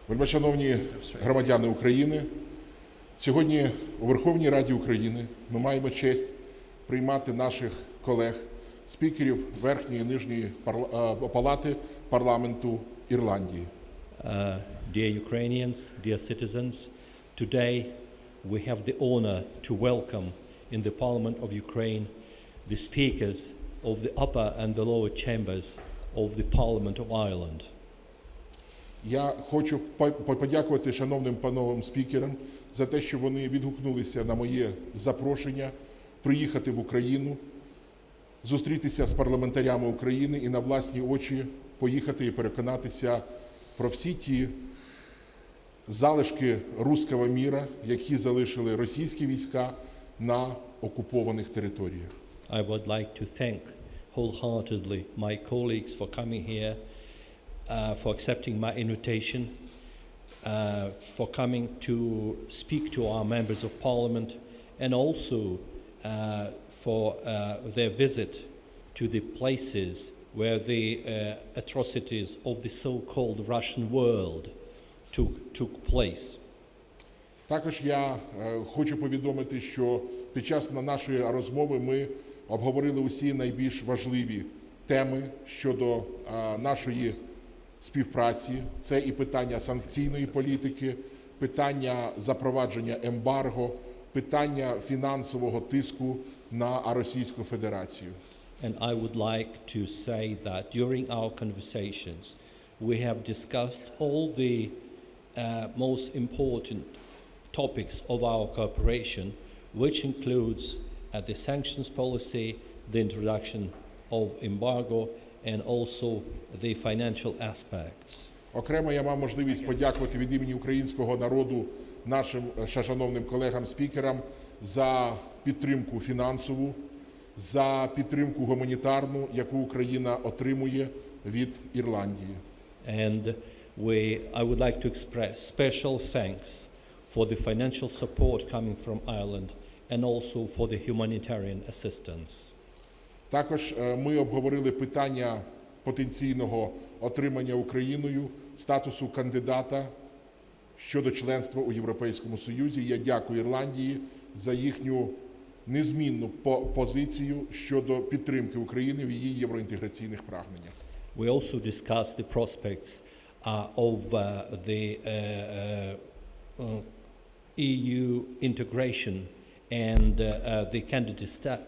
Вельмишановні громадяни України, сьогодні у Верховній Раді України ми маємо честь приймати наших колег, спікерів Верхньої і Нижньої палати парламенту Ірландії. Dear Ukrainians, dear citizens, today we have the honor to welcome in the Parliament of Ukraine the speakers of the upper and the lower chambers of the Parliament of Ireland. Я хочу подякувати шановним пановим спікерам за те, що вони відгукнулися на моє запрошення приїхати в Україну, зустрітися з парламентарями України і на власні очі поїхати і переконатися про всі ті залишки руського міра, які залишили російські війська на окупованих територіях. I would like to thank wholeheartedly my colleagues for coming here, for accepting my invitation, for coming to speak to our members of parliament, and also for their visit to the places where the atrocities of the so-called Russian world took place. Також я хочу повідомити, що під час нашої розмови ми обговорили усі найбільш важливі теми щодо нашої співпраці. Це і питання санкційної політики, питання запровадження ембарго, питання фінансового тиску на Російську Федерацію. And I would like to say that during our conversations we have discussed all the most important topics of our cooperation, which includes the sanctions policy, the introduction of embargo, and also the financial aspects. Окремо я мав можливість подякувати від імені українського народу нашим шановним колегам-спікерам за підтримку фінансову, за підтримку гуманітарну, яку Україна отримує від Ірландії. And I would like to express special thanks for the financial support coming from Ireland and also for the humanitarian assistance. Також ми обговорили питання потенційного отримання Україною статусу кандидата щодо членства у Європейському Союзі. Я дякую Ірландії за їхню незмінну позицію щодо підтримки України в її євроінтеграційних прагненнях. We also discussed the prospects of the EU integration and the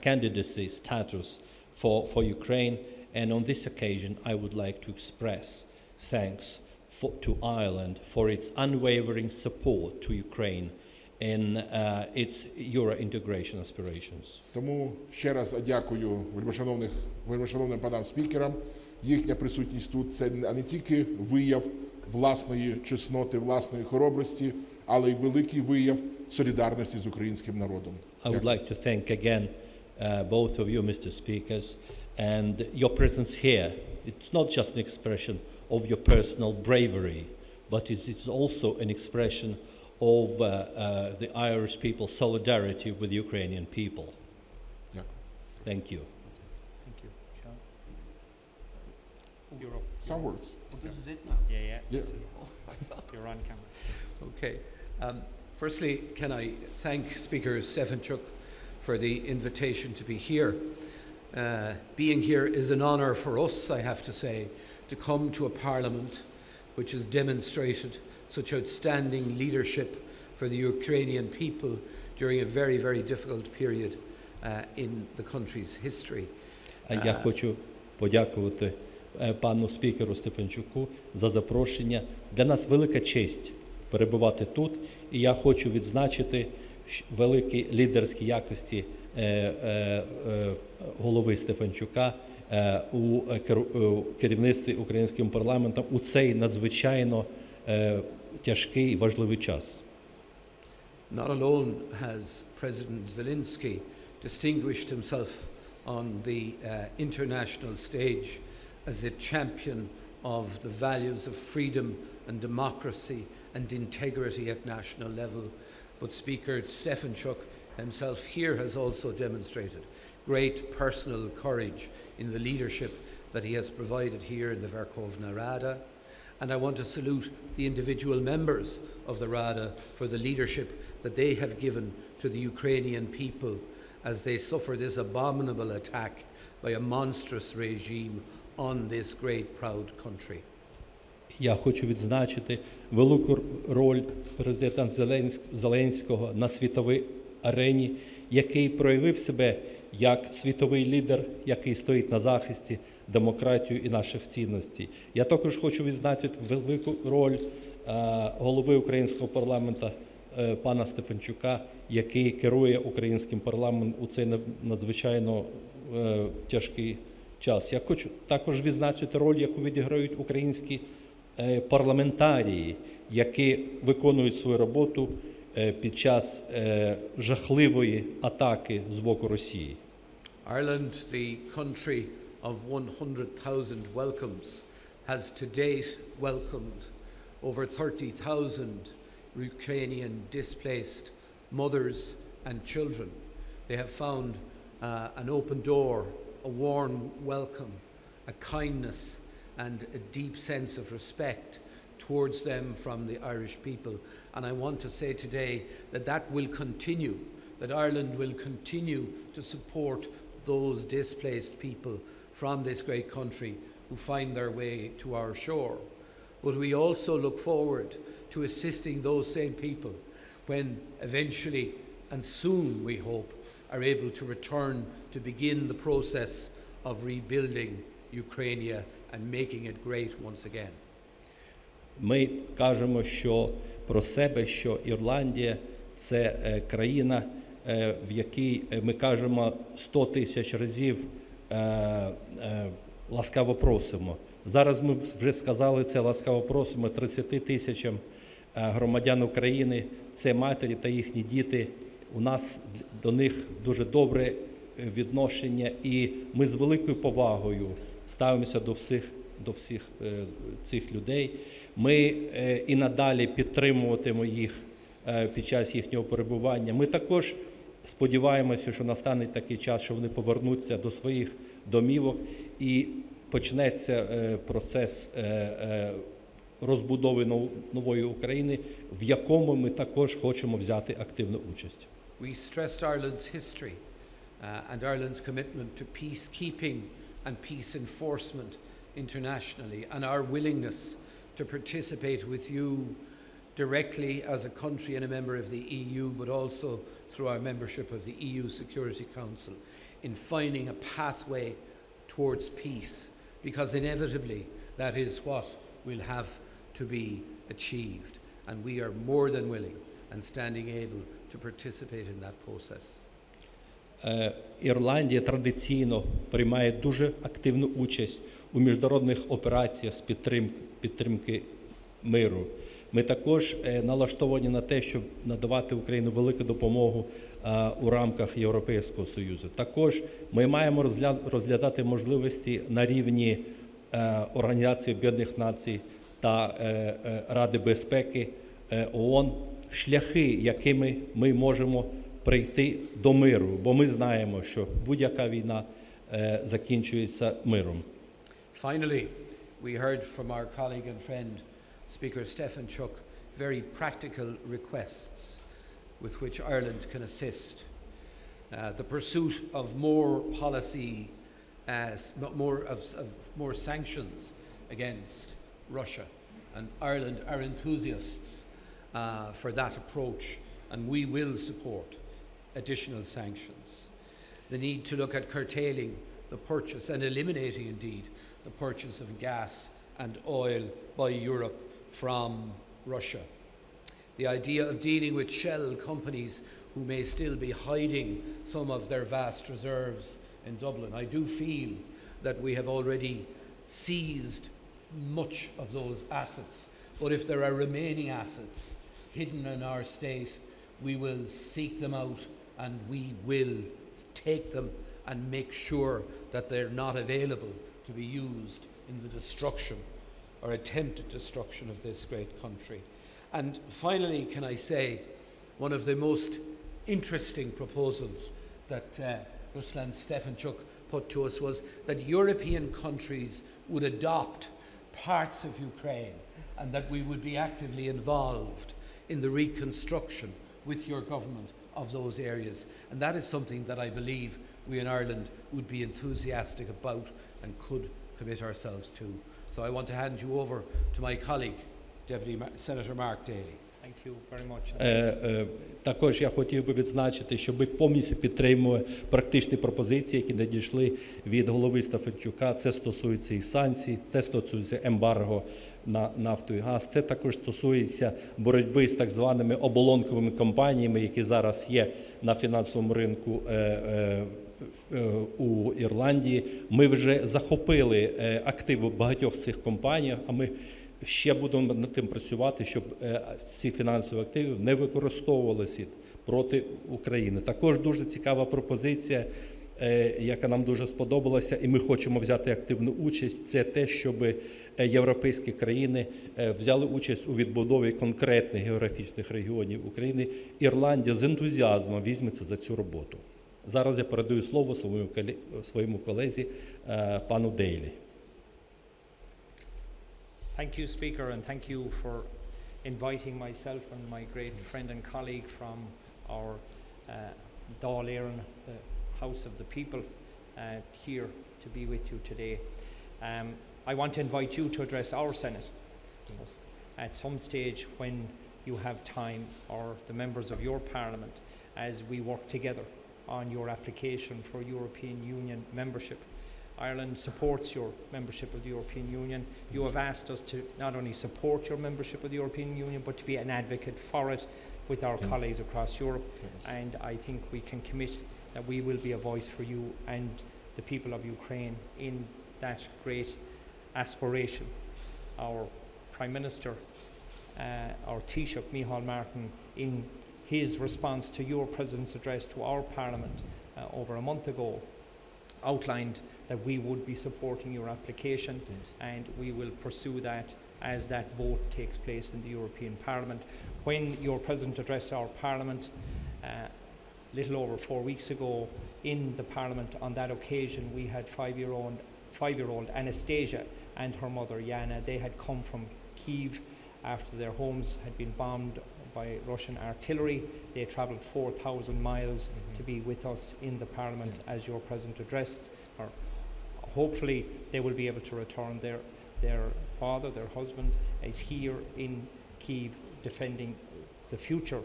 candidacy status for Ukraine. And on this occasion, I would like to express thanks to Ireland for its unwavering support to Ukraine in its Euro-integration aspirations. Тому ще раз дякую вельмишановним панам спікерам. Їхня присутність тут – це не тільки вияв власної чесноти, власної хоробрості, але й великий вияв солідарності з українським народом. I would like to thank again both of you, Mr. Speakers, and your presence here. It's not just an expression of your personal bravery, but it's also an expression of the Irish people's solidarity with the Ukrainian people. Дякую. Thank you. Thank you. Sean? Some words. Well, this is it now? Yeah. Yes. You're on camera. Okay. Firstly, can I thank Speaker Stefanchuk for the invitation to be here. Being here is an honour for us, I have to say, to come to a parliament which has demonstrated such outstanding leadership for the Ukrainian people during a very, very difficult period in the country's history. Я хочу подякувати пану спікеру Стефанчуку за запрошення. Для нас велика честь перебувати тут, і я хочу відзначити великі лідерські якості голови Стефанчука у керівництві українським парламентом у цей надзвичайно тяжкий і важливий час. Not alone has President Zelensky distinguished himself on the international stage as a champion of the values of freedom and democracy and integrity at national level, but Speaker Stefanchuk himself here has also demonstrated great personal courage in the leadership that he has provided here in the Verkhovna Rada, And I want to salute the individual members of the Rada for the leadership that they have given to the Ukrainian people as they suffer this abominable attack by a monstrous regime on this great proud country. Я хочу відзначити велику роль президента Зеленського на світовій арені, який проявив себе як світовий лідер, який стоїть на захисті демократії і наших цінностей. Я також хочу відзначити велику роль голови українського парламенту пана Стефанчука, який керує українським парламентом у цей надзвичайно тяжкий час. Я хочу також відзначити роль, яку відіграють українські парламентарії, які виконують свою роботу під час жахливої атаки з боку Росії. Ireland, the country of 100,000 welcomes, has to date welcomed over 30,000 Ukrainian displaced mothers and children. They have found an open door, a warm welcome, a kindness and a deep sense of respect towards them from the Irish people. And I want to say today that that will continue, that Ireland will continue to support those displaced people from this great country who find their way to our shore. But we also look forward to assisting those same people when eventually and soon, we hope, are able to return to begin the process of rebuilding Ukraine and making it great once again. Ми кажемо про себе, що Ірландія – це країна, в якій ми кажемо 100 тисяч разів ласкаво просимо. Зараз ми вже сказали це ласкаво просимо 30 тисячам громадян України, це матері та їхні діти. У нас до них дуже добре відношення, і ми з великою повагою ставимося до всіх цих людей. Ми і надалі підтримуватимемо їх під час їхнього перебування. Ми також сподіваємося, що настане такий час, що вони повернуться до своїх домівок і почнеться процес розбудови нової України, в якому ми також хочемо взяти активну участь. We stressed Ireland's history and Ireland's commitment to peacekeeping and peace enforcement internationally, and our willingness to participate with you directly as a country and a member of the EU, but also through our membership of the EU Security Council in finding a pathway towards peace, because inevitably that is what will have to be achieved, and we are more than willing and standing able to participate in that process. Ірландія традиційно приймає дуже активну участь у міжнародних операціях з підтримки миру. Ми також налаштовані на те, щоб надавати Україні велику допомогу у рамках Європейського Союзу. Також ми маємо розглядати можливості на рівні Організації Об'єднаних Націй та Ради безпеки ООН, шляхи, якими ми можемо прийти до миру, бо ми знаємо, що будь-яка війна закінчується миром. Finally, we heard from our colleague and friend, Speaker Stefanchuk, very practical requests with which Ireland can assist. The pursuit of more policy, more sanctions against Russia, and Ireland are enthusiasts for that approach, and we will support additional sanctions. The need to look at curtailing the purchase and eliminating indeed the purchase of gas and oil by Europe from Russia. The idea of dealing with shell companies who may still be hiding some of their vast reserves in Dublin. I do feel that we have already seized much of those assets, but if there are remaining assets hidden in our state, we will seek them out and we will take them and make sure that they're not available to be used in the destruction or attempted destruction of this great country. And finally, can I say, one of the most interesting proposals that Ruslan Stefanchuk put to us was that European countries would adopt parts of Ukraine, and that we would be actively involved in the reconstruction with your government of those areas. And that is something that I believe we in Ireland would be enthusiastic about and could commit ourselves to. So I want to hand you over to my colleague, Senator Mark Daly. Thank you very much. Також я хотів би відзначити, що ми повністю підтримуємо практичні пропозиції, які надійшли від голови Стефанчука. Це стосується і санкцій, це стосується ембарго на нафту і газ. Це також стосується боротьби з так званими оболонковими компаніями, які зараз є на фінансовому ринку у Ірландії. Ми вже захопили активи багатьох з цих компаній, а ми ще будемо над тим працювати, щоб ці фінансові активи не використовувалися проти України. Також дуже цікава пропозиція, яка нам дуже сподобалася, і ми хочемо взяти активну участь, це те, щоб європейські країни взяли участь у відбудові конкретних географічних регіонів України. Ірландія з ентузіазмом візьметься за цю роботу. Зараз я передаю слово своєму колезі, пану Дейлі. Thank you, Speaker, and thank you for inviting myself and my great friend and colleague from our Doйл Yereну, the House of the People, here to be with you today. I want to invite you to address our Senate at some stage when you have time, or the members of your Parliament, as we work together on your application for European Union membership. Ireland supports your membership of the European Union. You have asked us to not only support your membership of the European Union, but to be an advocate for it with our colleagues across Europe. And I think we can commit that we will be a voice for you and the people of Ukraine in that great aspiration. Our Prime Minister, our Taoiseach, Micheál Martin, in his response to your President's address to our Parliament over a month ago, outlined that we would be supporting your application, and we will pursue that as that vote takes place in the European Parliament. When your President addressed our Parliament little over 4 weeks ago in the Parliament, on that occasion we had five-year-old Anastasia and her mother Yana. They had come from Kyiv after their homes had been bombed by Russian artillery. They travelled 4,000 miles to be with us in the Parliament as your President addressed. Or hopefully they will be able to return. Their father, their husband, is here in Kyiv defending the future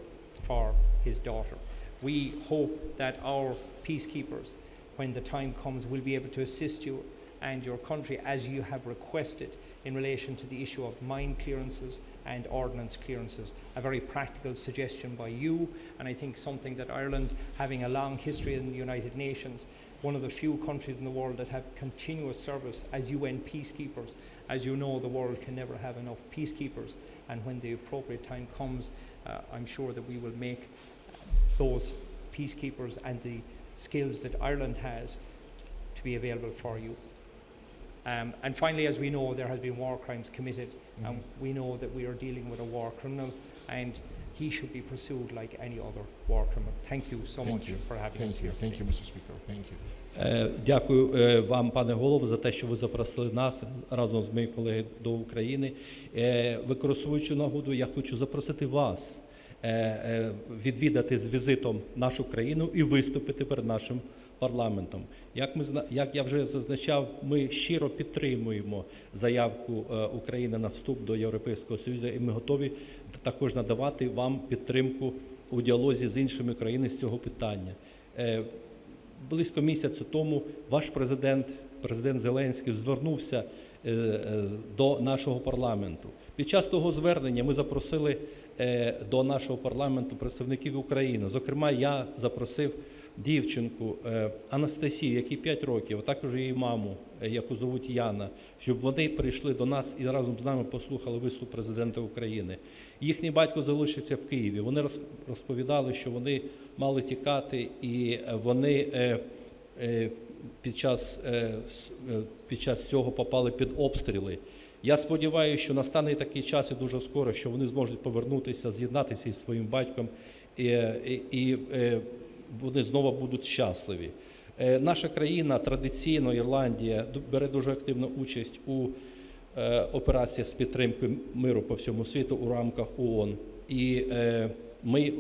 for his daughter. We hope that our peacekeepers, when the time comes, will be able to assist you and your country as you have requested in relation to the issue of mine clearances and ordnance clearances. A very practical suggestion by you, and I think something that Ireland, having a long history in the United Nations, one of the few countries in the world that have continuous service as UN peacekeepers. As you know, the world can never have enough peacekeepers, and when the appropriate time comes, I'm sure that we will make those peacekeepers and the skills that Ireland has to be available for you. And finally, as we know, there has been war crimes committed, and we know that we are dealing with a war criminal, and he should be pursued like any other war criminal. Thank you so much for having us here. Thank you, Mr. Speaker. Thank you. Дякую вам, пане голово, за те, що ви запросили нас разом з моїми колегами до України. Використовуючи нагоду, я хочу запросити вас відвідати з візитом нашу країну і виступити перед нашим парламентом. Як я вже зазначав, ми щиро підтримуємо заявку України на вступ до Європейського Союзу, і ми готові також надавати вам підтримку у діалозі з іншими країнами з цього питання. Близько місяця тому ваш президент Зеленський, звернувся до нашого парламенту. Під час того звернення ми запросили до нашого парламенту представників України. Зокрема, я запросив дівчинку Анастасію, якій 5 років, а також її маму, яку звуть Яна, щоб вони прийшли до нас і разом з нами послухали виступ президента України. Їхній батько залишився в Києві. Вони розповідали, що вони мали тікати, і вони під час цього попали під обстріли. Я сподіваюся, що настане такий час і дуже скоро, що вони зможуть повернутися, з'єднатися із своїм батьком, і вони знову будуть щасливі. Наша країна, традиційно Ірландія, бере дуже активну участь у операціях з підтримки миру по всьому світу у рамках ООН. І ми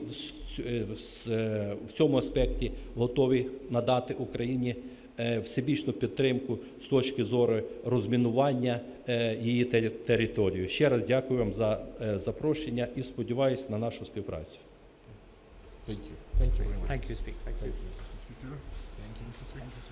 в цьому аспекті готові надати Україні всебічну підтримку з точки зору розмінування її території. Ще раз дякую вам за запрошення і сподіваюся на нашу співпрацю. Thank you. Thank you very much. Thank you, Speaker. Thank you. Speaker. Thank you, Mr. Speaker.